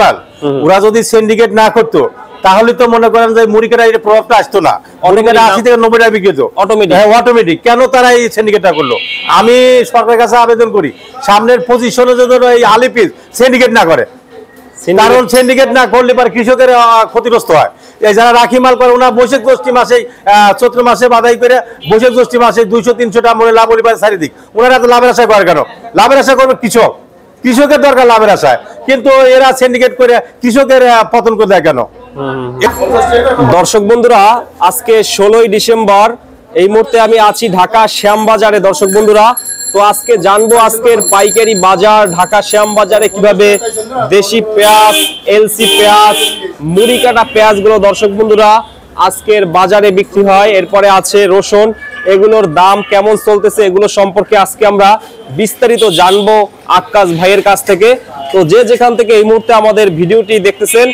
মাল ওরা যদি সিন্ডিকেট না করতো তাহলে তো মনে করেন যে মুড়িকাটা এর প্রভাবটা আসতো না। অনেকের 80 থেকে 90 টাকা বিক্রি হতো অটোমেটিক। কেন তারা এই সিন্ডিকেটটা করলো? আমি সরকারের কাছে আবেদন করি সামনের পজিশনে যদি এই আলিপিস সিন্ডিকেট না করে, কারণ সিন্ডিকেট না করলে পর কৃষকের ক্ষতিগ্রস্ত হয়। এই যারা রাখি মাল করে ওনা বৈশাখ জ্যৈষ্ঠ মাসে চৈত্র মাসে বাদাই করে বৈশাখ জ্যৈষ্ঠ মাসে 200-300 টাকা মনে লাভ হলে চারিদিক ওনারা তো লাভের আশা করে। কেন লাভের আশা করবে? কৃষকের দরকার লাভের আশায়, কিন্তু এরা সিন্ডিকেট করে কৃষকের পতন করে দেয় কেন? দর্শক বন্ধুরা, আজকে 16ই ডিসেম্বর, এই মুহূর্তে আমি আছি ঢাকা শ্যামবাজারে। দর্শক বন্ধুরা, তো আজকে জানবো আজকের পাইকারি বাজার ঢাকা শ্যামবাজারে কিভাবে দেশি পেঁয়াজ, এলসি পেঁয়াজ, মুড়ি কাটা পেঁয়াজগুলো দর্শক বন্ধুরা আজকের বাজারে বিক্রি হয়। এরপরে আছে রসুন, এগুলোর দাম কেমন চলতেছে এগুলো সম্পর্কে আজকে আমরা বিস্তারিত জানবো আক্কাস ভাইয়ের কাছ থেকে। তো যে যেখান থেকে এই মুহূর্তে আমাদের ভিডিওটি দেখতেছেন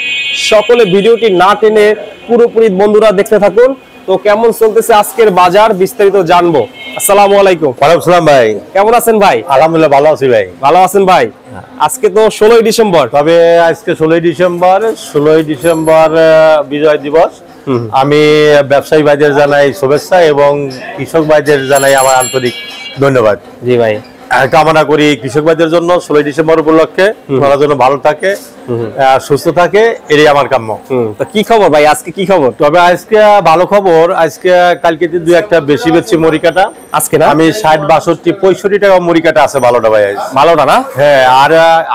সকলে ভিডিওটি না টেনে পুরোপুরি বন্ধুরা দেখতে থাকুন। তো কেমন চলতেছে আজকের বাজার বিস্তারিত জানবো। আসসালামু আলাইকুম। ওয়ালাইকুম আসসালাম ভাই, কেমন আছেন ভাই? আলহামদুলিল্লাহ ভালো আছি ভাই। ভালো আছেন ভাই? আজকে তো 16ই ডিসেম্বর। তবে আজকে 16ই ডিসেম্বর বিজয় দিবস। আমি ব্যবসায়ী ভাইদের জানাই শুভেচ্ছা এবং কৃষক ভাইদের জানাই আমার আন্তরিক ধন্যবাদ। জি ভাই, কামনা করি কৃষক ভাইদের জন্য 16ই ডিসেম্বর উপলক্ষে ওনারা যেন ভালো থাকে, সুস্থ থাকে, এটাই আমার কাম্য। তো কি খবর ভাই, আজকে কি খবর? তবে আজকে ভালো খবর, আজকে কালকে দুই একটা বেশি বেশি মুড়ি কাটা আজকে না আমি 60, 62, 65 টাকা মুড়ি কাটা আছে ভালোটা ভাই। ভালোটা না? হ্যাঁ, আর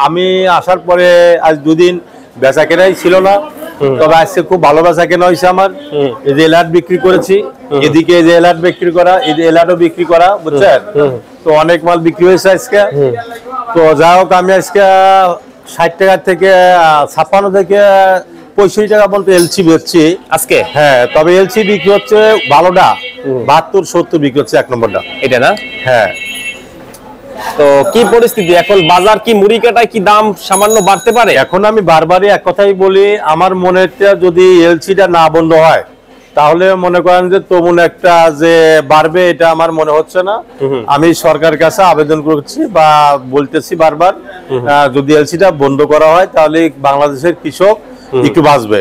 আমি আসার পরে আজ দুদিন বেচা কেনাই ছিল না, তবে আজকে খুব ভালো বেচা কেনা হয়েছে আমার। এই যে এলাট বিক্রি করেছি, এদিকে এই যে এলাট বিক্রি করা, এই যে এলাটও বিক্রি করা, বুঝছেন? তো অনেক মাল বিক্রি হয়েছে আজকে। তো যা হোক, আমি আজকে 60 টাকা থেকে 56 থেকে 65 টাকা বলতে এলসি বেচছি আজকে। হ্যাঁ, তবে এলসি বিক্রি হচ্ছে ভালোটা 72-70 বিক্রি হচ্ছে 1 নম্বরটা, এটা না? হ্যাঁ। তো কি পরিস্থিতি এখন বাজার, কি মুড়ি কাটায় কি দাম সামান্য বাড়তে পারে? এখন আমি বারবারই এক কথাই বলি, আমার মনেটা যদি এলসিটা না বন্ধ হয় তাহলে মনে করেন যে তেমন একটা যে বাড়বে এটা আমার মনে হচ্ছে না। আমি সরকারের কাছে আবেদন করছি বা বলতেছি বারবার, যদি এলসিটা বন্ধ করা হয় তাহলে বাংলাদেশের কৃষক একটু বাঁচবে।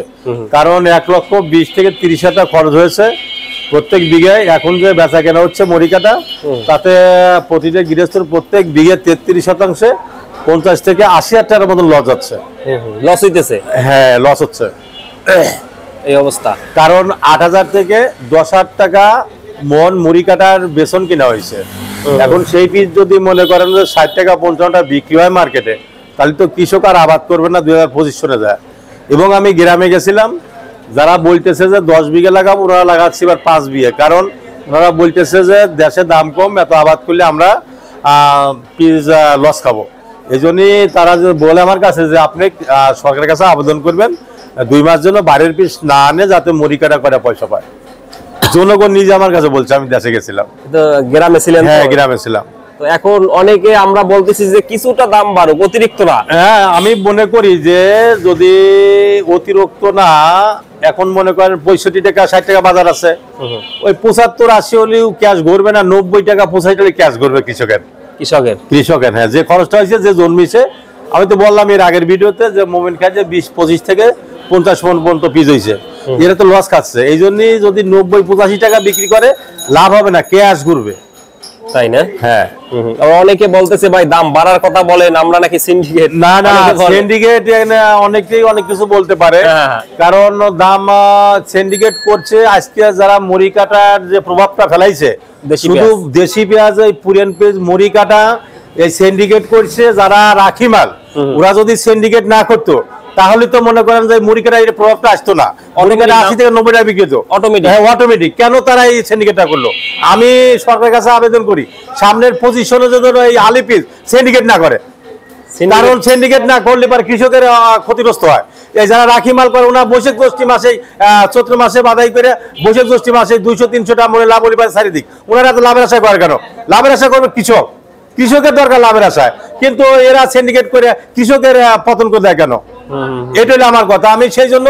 কারণ 1,20,000 থেকে 30,000 টাকা খরচ হয়েছে প্রত্যেক বিঘায়। এখন যে বেচা কেনা হচ্ছে মুড়ি কাটা, তাতে প্রতিটা গৃহস্থের প্রত্যেক বিঘে 33% 50 থেকে 80,000 টাকার মতন লস যাচ্ছে। লস হইতেছে? হ্যাঁ, লস হচ্ছে এই অবস্থা। কারণ 8,000 থেকে 10,000 টাকা মন মুড়ি কাটার বেসন কিনা হয়েছে। এখন সেই পিস যদি মনে করেন যে 60 টাকা 55 টাকা বিক্রি হয় মার্কেটে, তাহলে তো কৃষক আর আবাদ করবে না, 2025 সনে যায়। এবং আমি গ্রামে গেছিলাম, যারা বলতেছে যে 10 বিঘা লাগাবো, ওনারা লাগাচ্ছি এবার 5 বিঘা। কারণ ওনারা বলতেছে যে দেশে দাম কম, এত আবাদ করলে আমরা পিস লস খাবো। এই জন্যই তারা যে বলে আমার কাছে যে আপনি সরকারের কাছে আবেদন করবেন 2 মাস জন্য বাড়ির পিস না আনে, যাতে মুড়ি কাটা করে পয়সা পায়। জনগণ নিজে আমার কাছে বলছে, আমি দেশে গেছিলাম। গ্রামে ছিলেন? হ্যাঁ, গ্রামে ছিলাম। তো এখন অনেকে আমরা বলতেছি যে কিছুটা দাম বাড়ুক, অতিরিক্ত না। হ্যাঁ, আমি মনে করি যে যদি অতিরিক্ত না, এখন মনে করেন 65 টাকা 60 টাকা বাজার আছে, ওই 75-80 হলেও ক্যাশ ঘুরবে না, 90 টাকা 85 টাকা ক্যাশ ঘুরবে কৃষকের। হ্যাঁ, যে খরচটা হয়েছে, যে জন্মিছে। আমি তো বললাম এর আগের ভিডিওতে যে মোমেন্ট খায় যে 20-25 থেকে 50 মন পর্যন্ত পিস হয়েছে, এরা তো লস খাচ্ছে। এই জন্যই যদি 90-85 টাকা বিক্রি করে লাভ হবে না, ক্যাশ ঘুরবে, তাই না? হ্যাঁ। অনেকে বলতেছে ভাই দাম বাড়ার কথা বলেন, আমরা নাকি সিন্ডিকেট। না, সিন্ডিকেট অনেকেই অনেক কিছু বলতে পারে, কারণ দাম সিন্ডিকেট করছে। আজকে যারা মুড়ি কাটার যে প্রভাবটা ফেলাইছে, শুধু দেশি পেঁয়াজ, এই পুরান পেঁয়াজ, মুড়ি কাটা, এই সিন্ডিকেট করছে যারা রাখি মাল। ওরা যদি সিন্ডিকেট না করতো তাহলে তো মনে করেন যে মুড়ি কাটা এর প্রভাবটা আসতো না। অনেকের 80 থেকে 90 টাকা বিক্রি হতো অটোমেটিক। কেন তারা এই সিন্ডিকেটটা করলো? আমি সরকারের কাছে আবেদন করি সামনের পজিশনে যদি এই আলিপিস সিন্ডিকেট না করে, কারণ সিন্ডিকেট না করলে পর কৃষকের ক্ষতিগ্রস্ত হয়। এই যারা রাখি মাল করে ওনা বৈশাখ জ্যৈষ্ঠ মাসে চৈত্র মাসে বাদাই করে বৈশাখ জ্যৈষ্ঠ মাসে 200-300 টাকা মনে লাভ হলে পারে চারিদিক, ওনারা তো লাভের আশা করে। কেন লাভের আশা করবে? কৃষকের দরকার লাভের আশায়, কিন্তু এরা সিন্ডিকেট করে কৃষকের পতন করে দেয় কেন? এটা হলো আমার কথা। আমি সেই জন্য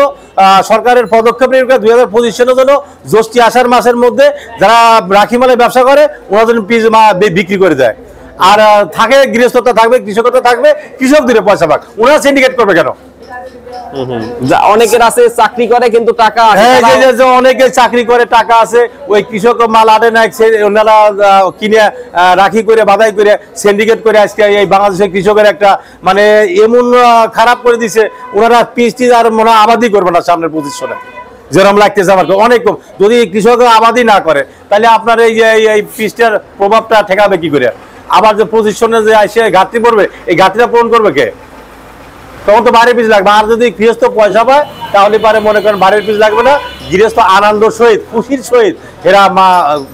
সরকারের পদক্ষেপ নিয়ে 2025 সালের জন্য জ্যৈষ্ঠ আষাঢ় মাসের মধ্যে যারা রাখি মালের ব্যবসা করে ওরা যেন পিস বিক্রি করে দেয়। আর থাকে গৃহস্থতা থাকবে, কৃষকতা থাকবে, কৃষক দিলে পয়সা পাক। ওনারা সিন্ডিকেট করবে কেন? অনেকের আছে চাকরি করে কিন্তু টাকা অনেকে চাকরি করে টাকা আছে, ওই কৃষক মাল আনে না, ওনারা কিনে রাখি করে বাধাই করে সিন্ডিকেট করে আজকে এই বাংলাদেশের কৃষকের একটা মানে এমন খারাপ করে দিছে, ওনারা পিএইচডি আর মনে আবাদি করবে না সামনের পজিশনে, যেরকম লাগতেছে আমার অনেক কম। যদি কৃষক আবাদি না করে তাহলে আপনার এই যে এই পিএইচডির প্রভাবটা ঠেকাবে কি করে? আবার যে পজিশনে যে আসে ঘাটতি পড়বে, এই ঘাটতিটা পূরণ করবে কে? তখন তো বাড়ির পিস লাগবে। আর যদি গৃহস্থ পয়সা পায় তাহলে পারে মনে করেন বাড়ির পিস লাগবে না, গৃহস্থ আনন্দ সহিত খুশির সহিত এরা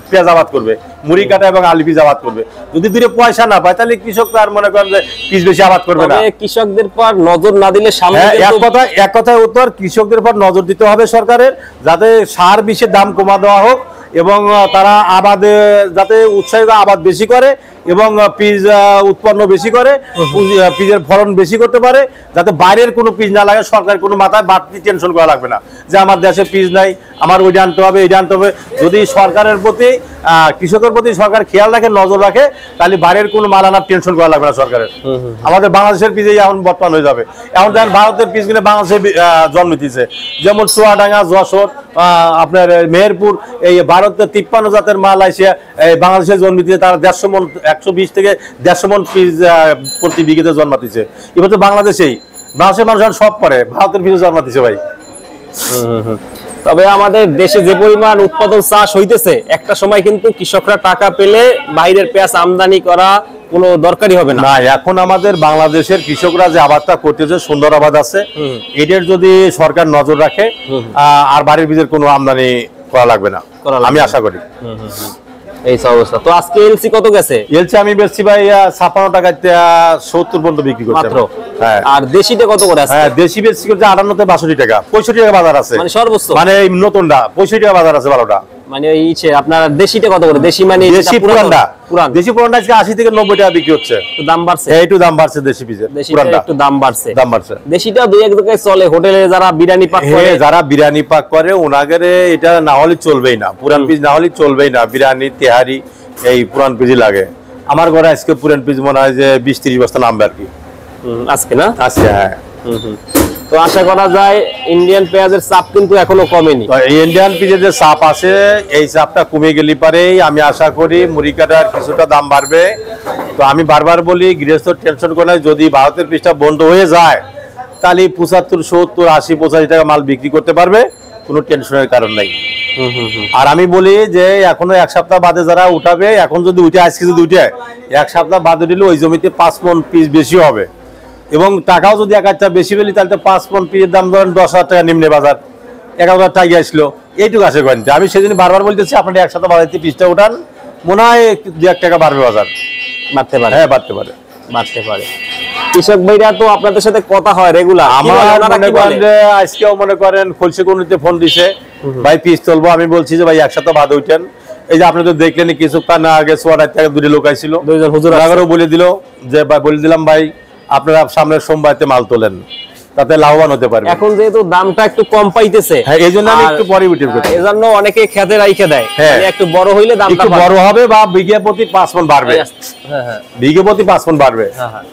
পেঁয়াজ আবাদ করবে, মুড়ি কাটা এবং আলু পিস আবাদ করবে। যদি দূরে পয়সা না পায় তাহলে কৃষক আর মনে করেন যে পিস বেশি আবাদ করবে না। কৃষকদের পর নজর না দিলে সামনে এক কথায় উত্তর, কৃষকদের পর নজর দিতে হবে সরকারের, যাতে সার বিষের দাম কমা দেওয়া হোক এবং তারা আবাদে যাতে উৎসাহিত আবাদ বেশি করে এবং পিস উৎপন্ন বেশি করে, পিসের ফলন বেশি করতে পারে, যাতে বাইরের কোনো পিস না লাগে। সরকার কোনো মাথায় বাড়তি টেনশন করা লাগবে না যে আমার দেশে পিস নাই, আমার ওইটা আনতে হবে এইটা আনতে হবে। যদি সরকারের প্রতি কৃষকের প্রতি সরকার খেয়াল রাখে, নজর রাখে, তাহলে বাইরের কোনো মাল আনার টেনশন করা লাগবে না সরকারের। আমাদের বাংলাদেশের পিসে এখন বর্তমান হয়ে যাবে। এখন দেখেন ভারতের পিস গুলো বাংলাদেশে জন্ম দিচ্ছে, যেমন চুয়াডাঙ্গা, যশোর, আপনার মেহেরপুর, এই ভারতের 53 জাতের মাল আসিয়া বাংলাদেশে জন্ম দিচ্ছে। তারা 150 মন 120 থেকে 150 মন পিস প্রতি বিঘিতে জন্মাতিছে। এবার তো বাংলাদেশেই বাংলাদেশের মানুষ সব করে ভারতের পিসে জন্মাতিছে ভাই। তবে আমাদের দেশে যে পরিমাণ উৎপাদন চাষ হইতেছে, একটা সময় কিন্তু কৃষকরা টাকা পেলে বাইরের পেঁয়াজ আমদানি করা কোনো দরকারই হবে না। এখন আমাদের বাংলাদেশের কৃষকরা যে আবাদটা করতেছে সুন্দর আবাদ আছে, এটার যদি সরকার নজর রাখে আর বাড়ির বীজের কোনো আমদানি করা লাগবে না, আমি আশা করি। এই অবস্থা। তো আজকে এলসি কত গেছে? এলসি আমি বেচছি ভাই 56 টাকা 70 পর্যন্ত বিক্রি করছি মাত্র। হ্যাঁ। আর দেশিটা কত করে আছে? হ্যাঁ, দেশি বেচছি করছে 58 থেকে 62 টাকা, 65 টাকা বাজার আছে। মানে সর্বোচ্চ মানে এই নতুনটা 65 টাকা বাজার আছে, ভালোটা। মানে এইছে আপনার দেশিটা কত করে? দেশি মানে দেশি পুরানটা, দেশি পুরানটা আজকে 80 থেকে 90 টাকা বিক্রি হচ্ছে। তো দাম বাড়ছে, একটু দাম বাড়ছে দেশি পিসের, পুরানটা একটু দাম বাড়ছে। দেশিটা দুই এক জায়গায় চলে, হোটেলে যারা বিরিয়ানি পাক করে, যারা বিরিয়ানি পাক করে ওনাদের এটা না হলে চলবেই না, পুরান পিস না হলে চলবেই না। বিরিয়ানি তেহারি এই পুরান পিসই লাগে। আমার ঘরে আজকে পুরান পিস মনে হয় যে 20-30 বস্তা নামবে আর কি আজকে। না আজকে, হ্যাঁ। তো আশা করা যায় ইন্ডিয়ান পেঁয়াজের চাপ কিন্তু এখনো কমেনি। ইন্ডিয়ান পিসের যে চাপ আছে এই চাপটা কমে গেলে পারেই আমি আশা করি মুড়ি কাটার কিছুটা দাম বাড়বে। তো আমি বারবার বলি গৃহস্থ টেনশন করে, যদি ভারতের পিসটা বন্ধ হয়ে যায় তাহলে 75, 70, 80, 85 টাকা মাল বিক্রি করতে পারবে, কোনো টেনশনের কারণ নাই। আর আমি বলি যে এখনো 1 সপ্তাহ বাদে যারা উঠাবে, এখন যদি উঠে আজকে যদি উঠে 1 সপ্তাহ বাদে দিলে ওই জমিতে 5 মন পিস বেশি হবে এবং টাকাও যদি 1 আধটা বেশি পেলি তাহলে তো 5 মন পিসের দাম ধরেন 10,000 টাকা নিম্নে বাজার, 11,000 টাকা আসলো। এইটুকু আসে গণিত। আমি সেদিন বারবার বলতেছি আপনার 1 সপ্তাহ বাদে পিসটা উঠান, মনে হয় 2-1 টাকা বাড়বে বাজার। বাড়তে পারে, হ্যাঁ বাড়তে পারে, বাড়তে পারে। কৃষক ভাইরা তো আপনাদের সাথে কথা হয় রেগুলার। আমার মনে করেন আজকেও মনে করেন খলসিকুনিতে ফোন দিছে, ভাই পিস চলবো। আমি বলছি যে ভাই 1 সপ্তাহ বাদে উঠেন। এই যে আপনি তো দেখলেন কিছুক্ষণ আগে সোয়াডার থেকে 2 লোক আইছিল, 2জন হুজুর আগেও বলে দিল যে ভাই বলে দিলাম ভাই আপনারা সামনের সোমবারতে মাল তোলেন, তাতে লাভবান হতে পারবে। এখন যেহেতু দামটা একটু কম পাইতেছে, হ্যাঁ এই জন্য আমি একটু পরে উঠে করছি। এজন্য অনেকে খেতে রাইখে দেয়, মানে একটু বড় হইলে দামটা একটু বড় হবে বা বিঘা প্রতি 5 মণ বাড়বে। হ্যাঁ হ্যাঁ, বিঘা প্রতি 5 মণ বাড়বে। হ্যাঁ হ্যাঁ,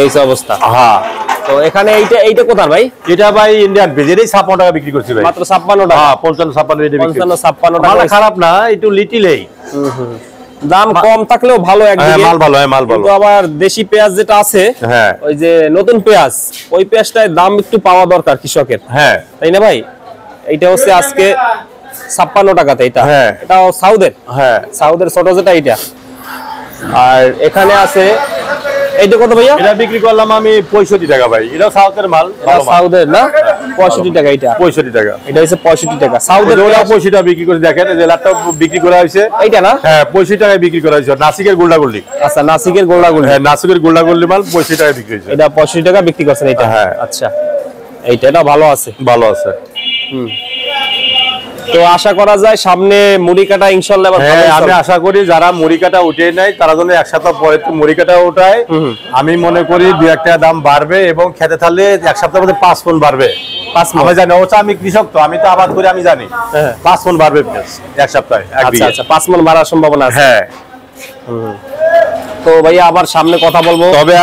এই অবস্থা। হ্যাঁ, তো এখানে এইটা কোথায় ভাই? এটা ভাই ইন্ডিয়ান পেজ, এটাই 56 টাকা বিক্রি করছি ভাই, মাত্র 56 টাকা। হ্যাঁ 55-56 এটা বিক্রি, 55-56 টাকা। খারাপ না, একটু লিটিলেই দাম কম থাকলেও ভালো একদিকে, মাল ভালো হয়, মাল ভালো। কিন্তু আবার দেশি পেঁয়াজ যেটা আছে, হ্যাঁ ওই যে নতুন পেঁয়াজ, ওই পেঁয়াজটার দাম একটু পাওয়া দরকার কৃষকের। হ্যাঁ তাই না ভাই? এইটা হচ্ছে আজকে 56 টাকাতে। এটা হ্যাঁ, এটাও সাউদের। হ্যাঁ সাউদের ছোট যেটা এইটা। আর এখানে আছে এইটা কত ভাইয়া? এটা বিক্রি করলাম আমি 65 টাকা ভাই। এটা সাউথের মাল, সাউদের না? 65 টাকা। এটা 65 টাকা। এটা হচ্ছে 65 টাকা সাউদের। ওটা 65 টাকা বিক্রি করে দেখেন, এই যে লাটটা বিক্রি করা হয়েছে এইটা না? হ্যাঁ 65 টাকায় বিক্রি করা হয়েছে। নাসিকের গোল্ডা গোল্ডি। আচ্ছা, নাসিকের গোল্ডা গোল্ডি। হ্যাঁ, নাসিকের গোল্ডা গোল্ডি মাল 65 টাকায় বিক্রি হয়েছে। এটা 65 টাকা বিক্রি করছেন এটা? হ্যাঁ। আচ্ছা, এটা ভালো আছে, ভালো আছে। তো আশা করা যায় সামনে মুড়ি কাটা ইনশাআল্লাহ ভালো। আমি আশা করি যারা মুড়ি কাটা উঠে নাই তারা যেন 1 সপ্তাহ পরে মুড়ি কাটা উঠায়। আমি মনে করি 2-1 টাকা দাম বাড়বে এবং খেতে থাকলে 1 সপ্তাহের মধ্যে 5 মণ বাড়বে। 5 মণ আমি জানি, ওটা আমি কৃষক, তো আমি তো আবাদ করি, আমি জানি 5 মণ বাড়বে 1 সপ্তাহে। আচ্ছা আচ্ছা, 5 মণ বাড়ার সম্ভাবনা আছে। হ্যাঁ। তো ভাইয়া আবার সামনে কথা বলবো। তবে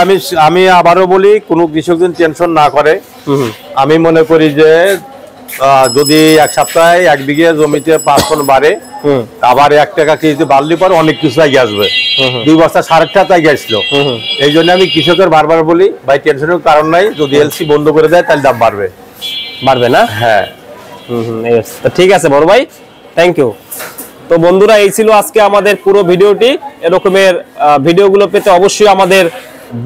আমি আবারও বলি, কোনো কৃষক যেন টেনশন না করে। আমি মনে করি যে যদি এক সপ্তাহে 1 বিঘে জমিতে 5 টন বাড়ে, আবার 1 টাকা কেজিতে বাড়লে পরে অনেক কিছু আগে আসবে। 2 বস্তা সারের টাকা আগে আসলো। এই জন্য আমি কৃষকের বারবার বলি, ভাই টেনশনের কারণ নাই, যদি এলসি বন্ধ করে দেয় তাহলে দাম বাড়বে না। হ্যাঁ, তো ঠিক আছে বড় ভাই, থ্যাংক ইউ। তো বন্ধুরা, এই ছিল আজকে আমাদের পুরো ভিডিওটি। এরকমের ভিডিওগুলো পেতে অবশ্যই আমাদের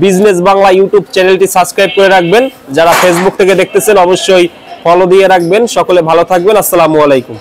বিজনেস বাংলা ইউটিউব চ্যানেলটি সাবস্ক্রাইব করে রাখবেন। যারা ফেসবুক থেকে দেখতেছেন অবশ্যই ফলো দিয়ে রাখবেন। সকলে ভালো থাকবেন। আসসালামু আলাইকুম।